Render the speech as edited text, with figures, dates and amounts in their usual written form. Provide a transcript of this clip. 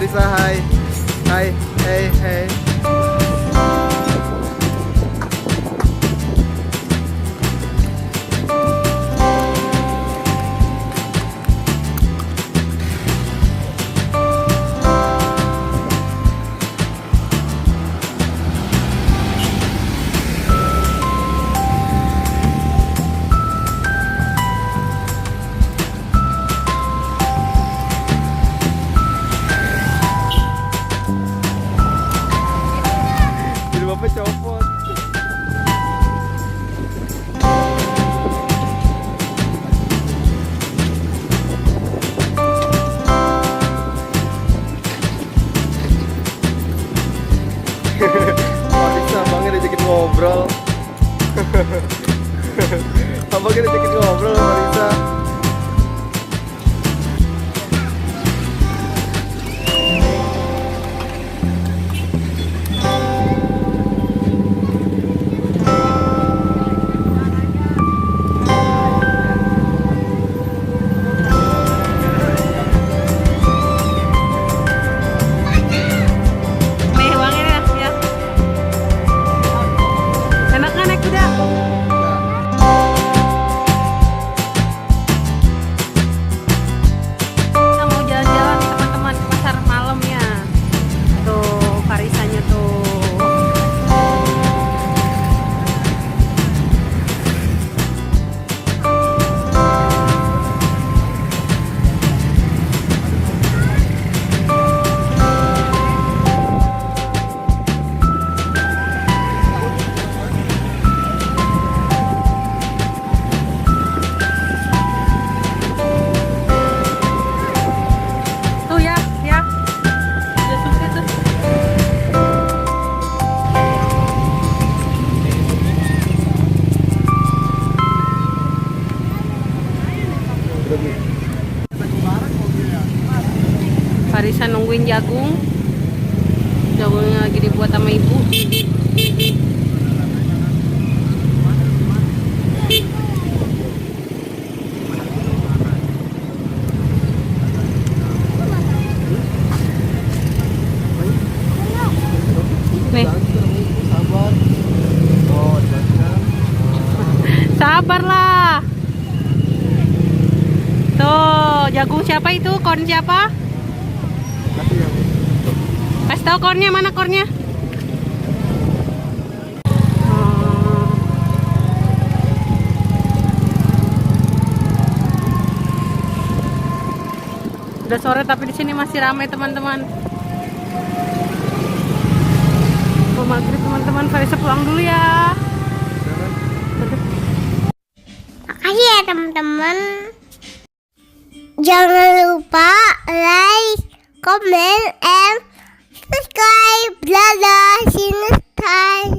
Farisa, hai. Hai, hey, hey. Bapak copot. Marisa, abangnya diajakin ngobrol. Abangnya diajakin ngobrol, Marisa. Farisa nungguin jagung. Jagungnya lagi dibuat sama ibu. Nih. Sabarlah. Tuh, jagung siapa itu? Korn siapa? Kasih tahu kornya, mana kornya? Udah sore tapi di sini masih ramai teman-teman. Mau maghrib teman-teman, Farisa pulang dulu ya. Makasih ya teman-teman. Jangan lupa like, comment, and subscribe. Dadah, see you next time.